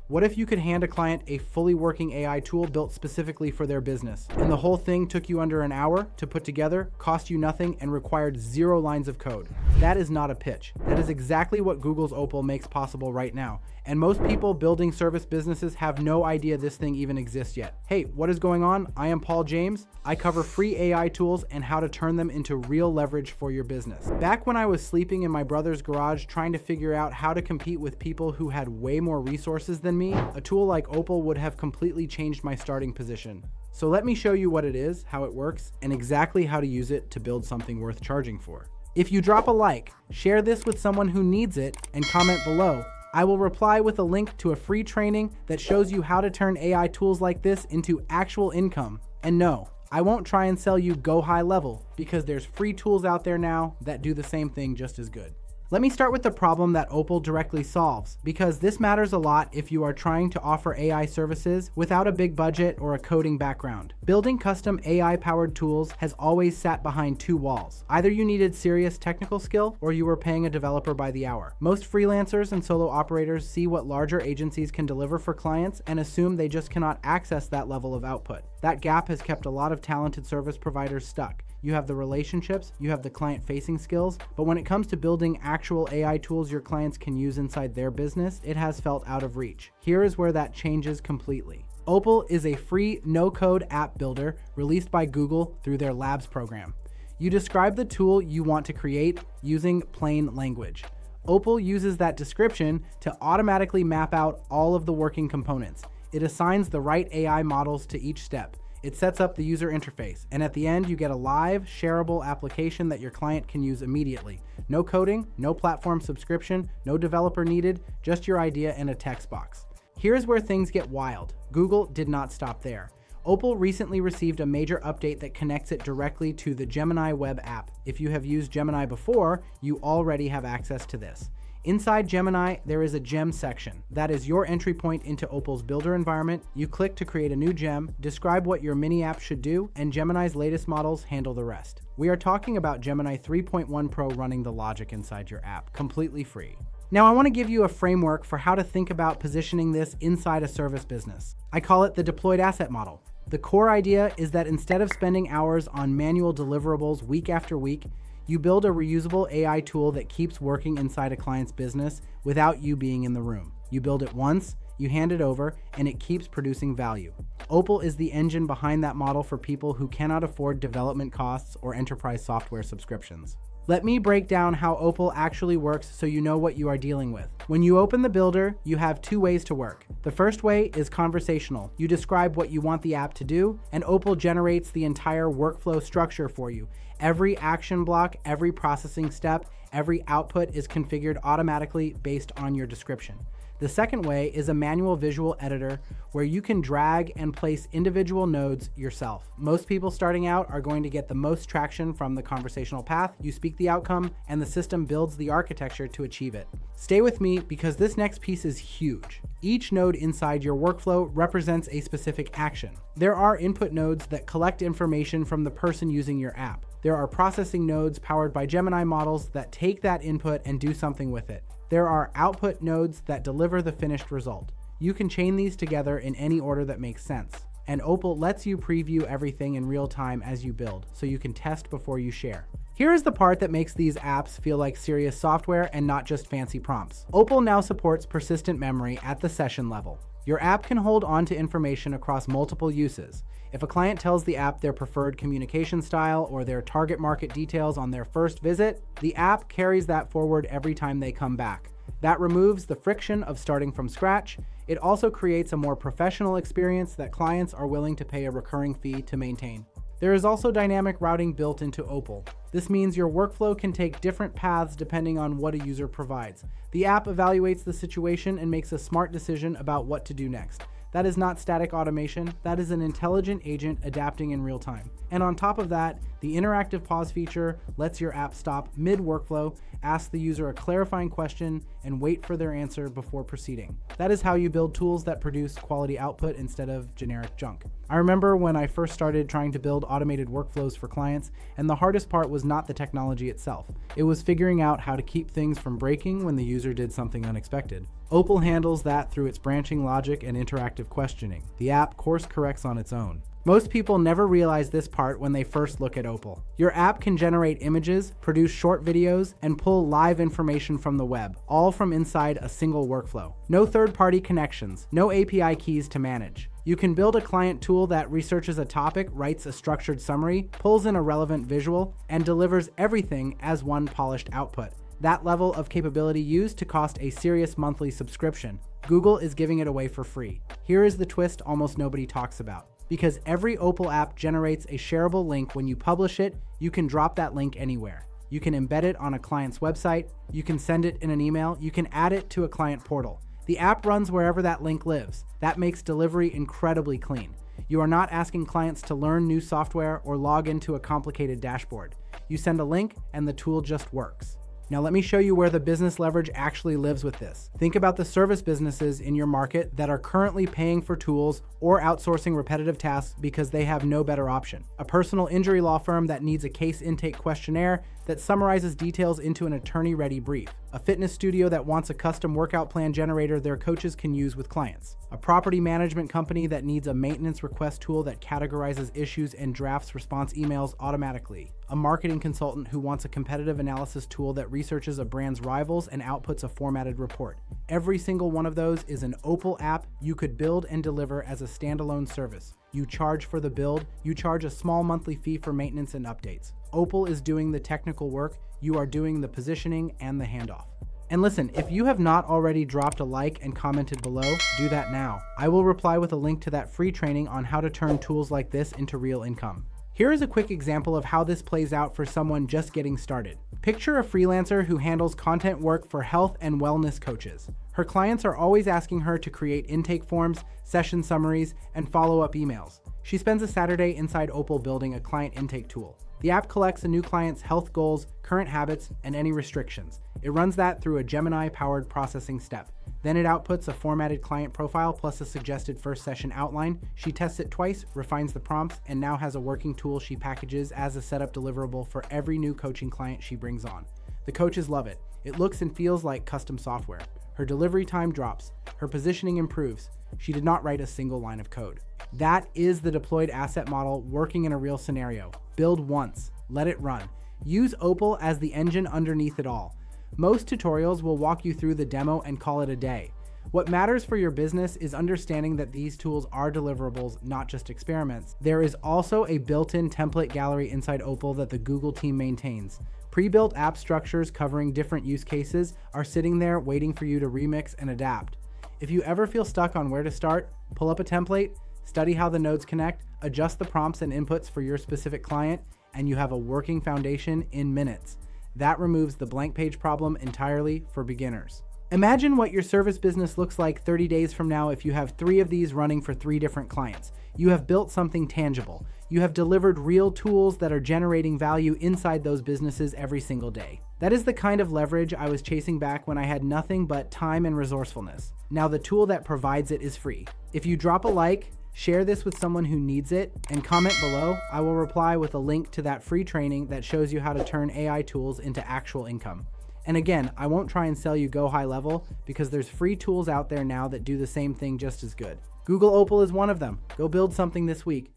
What if you could hand a client a fully working AI tool built specifically for their business, and the whole thing took you under an hour to put together, cost you nothing, and required 0 lines of code? That is not a pitch. That is exactly what Google's Opal makes possible right now. And most people building service businesses have no idea this thing even exists yet. Hey, what is going on? I am Paul James. I cover free AI tools and how to turn them into real leverage for your business. Back when I was sleeping in my brother's garage trying to figure out how to compete with people who had way more resources than me, a tool like Opal would have completely changed my starting position. So let me show you what it is, how it works, and exactly how to use it to build something worth charging for. If you drop a like, share this with someone who needs it, and comment below, I will reply with a link to a free training that shows you how to turn AI tools like this into actual income. And no, I won't try and sell you go high level, because there's free tools out there now that do the same thing just as good. Let me start with the problem that Opal directly solves, because this matters a lot if you are trying to offer AI services without a big budget or a coding background. Building custom AI-powered tools has always sat behind 2 walls. Either you needed serious technical skill, or you were paying a developer by the hour. Most freelancers and solo operators see what larger agencies can deliver for clients and assume they just cannot access that level of output. That gap has kept a lot of talented service providers stuck. You have the relationships, you have the client-facing skills, but when it comes to building actual AI tools your clients can use inside their business, it has felt out of reach. Here is where that changes completely. Opal is a free, no-code app builder released by Google through their Labs program. You describe the tool you want to create using plain language. Opal uses that description to automatically map out all of the working components. It assigns the right AI models to each step. It sets up the user interface, and at the end you get a live, shareable application that your client can use immediately. No coding, no platform subscription, no developer needed, just your idea and a text box. Here's where things get wild. Google did not stop there. Opal recently received a major update that connects it directly to the Gemini web app. If you have used Gemini before, you already have access to this. Inside Gemini, there is a gem section. That is your entry point into Opal's builder environment. You click to create a new gem, describe what your mini app should do, and Gemini's latest models handle the rest. We are talking about Gemini 3.1 Pro running the logic inside your app, completely free. Now I want to give you a framework for how to think about positioning this inside a service business. I call it the deployed asset model. The core idea is that instead of spending hours on manual deliverables week after week, you build a reusable AI tool that keeps working inside a client's business without you being in the room. You build it once, you hand it over, and it keeps producing value. Opal is the engine behind that model for people who cannot afford development costs or enterprise software subscriptions. Let me break down how Opal actually works so you know what you are dealing with. When you open the builder, you have 2 ways to work. The first way is conversational. You describe what you want the app to do, and Opal generates the entire workflow structure for you. Every action block, every processing step, every output is configured automatically based on your description. The second way is a manual visual editor where you can drag and place individual nodes yourself. Most people starting out are going to get the most traction from the conversational path. You speak the outcome and the system builds the architecture to achieve it. Stay with me because this next piece is huge. Each node inside your workflow represents a specific action. There are input nodes that collect information from the person using your app. There are processing nodes powered by Gemini models that take that input and do something with it. There are output nodes that deliver the finished result. You can chain these together in any order that makes sense. And Opal lets you preview everything in real time as you build, so you can test before you share. Here is the part that makes these apps feel like serious software and not just fancy prompts. Opal now supports persistent memory at the session level. Your app can hold on to information across multiple uses. If a client tells the app their preferred communication style or their target market details on their first visit, the app carries that forward every time they come back. That removes the friction of starting from scratch. It also creates a more professional experience that clients are willing to pay a recurring fee to maintain. There is also dynamic routing built into Opal. This means your workflow can take different paths depending on what a user provides. The app evaluates the situation and makes a smart decision about what to do next. That is not static automation, that is an intelligent agent adapting in real time. And on top of that, the interactive pause feature lets your app stop mid-workflow, ask the user a clarifying question, and wait for their answer before proceeding. That is how you build tools that produce quality output instead of generic junk. I remember when I first started trying to build automated workflows for clients, and the hardest part was not the technology itself. It was figuring out how to keep things from breaking when the user did something unexpected. Opal handles that through its branching logic and interactive questioning. The app course corrects on its own. Most people never realize this part when they first look at Opal. Your app can generate images, produce short videos, and pull live information from the web, all from inside a single workflow. No third-party connections, no API keys to manage. You can build a client tool that researches a topic, writes a structured summary, pulls in a relevant visual, and delivers everything as one polished output. That level of capability used to cost a serious monthly subscription. Google is giving it away for free. Here is the twist almost nobody talks about. Because every Opal app generates a shareable link when you publish it, you can drop that link anywhere. You can embed it on a client's website, you can send it in an email, you can add it to a client portal. The app runs wherever that link lives. That makes delivery incredibly clean. You are not asking clients to learn new software or log into a complicated dashboard. You send a link and the tool just works. Now let me show you where the business leverage actually lives with this. Think about the service businesses in your market that are currently paying for tools or outsourcing repetitive tasks because they have no better option. A personal injury law firm that needs a case intake questionnaire that summarizes details into an attorney-ready brief. A fitness studio that wants a custom workout plan generator their coaches can use with clients. A property management company that needs a maintenance request tool that categorizes issues and drafts response emails automatically. A marketing consultant who wants a competitive analysis tool that researches a brand's rivals and outputs a formatted report. Every single one of those is an Opal app you could build and deliver as a standalone service. You charge for the build, you charge a small monthly fee for maintenance and updates. Opal is doing the technical work, you are doing the positioning and the handoff. And listen, if you have not already dropped a like and commented below, do that now. I will reply with a link to that free training on how to turn tools like this into real income. Here is a quick example of how this plays out for someone just getting started. Picture a freelancer who handles content work for health and wellness coaches. Her clients are always asking her to create intake forms, session summaries, and follow-up emails. She spends a Saturday inside Opal building a client intake tool. The app collects a new client's health goals, current habits, and any restrictions. It runs that through a Gemini-powered processing step. Then it outputs a formatted client profile plus a suggested first session outline. She tests it twice, refines the prompts, and now has a working tool she packages as a setup deliverable for every new coaching client she brings on. The coaches love it. It looks and feels like custom software. Her delivery time drops. Her positioning improves. She did not write a single line of code. That is the deployed asset model working in a real scenario. Build once, let it run. Use Opal as the engine underneath it all. Most tutorials will walk you through the demo and call it a day. What matters for your business is understanding that these tools are deliverables, not just experiments. There is also a built-in template gallery inside Opal that the Google team maintains. Pre-built app structures covering different use cases are sitting there waiting for you to remix and adapt. If you ever feel stuck on where to start, pull up a template, study how the nodes connect, adjust the prompts and inputs for your specific client, and you have a working foundation in minutes. That removes the blank page problem entirely for beginners. Imagine what your service business looks like 30 days from now if you have 3 of these running for 3 different clients. You have built something tangible. You have delivered real tools that are generating value inside those businesses every single day. That is the kind of leverage I was chasing back when I had nothing but time and resourcefulness. Now the tool that provides it is free. If you drop a like, share this with someone who needs it, and comment below, I will reply with a link to that free training that shows you how to turn AI tools into actual income. And again, I won't try and sell you go high level because there's free tools out there now that do the same thing just as good. Google Opal is one of them. Go build something this week.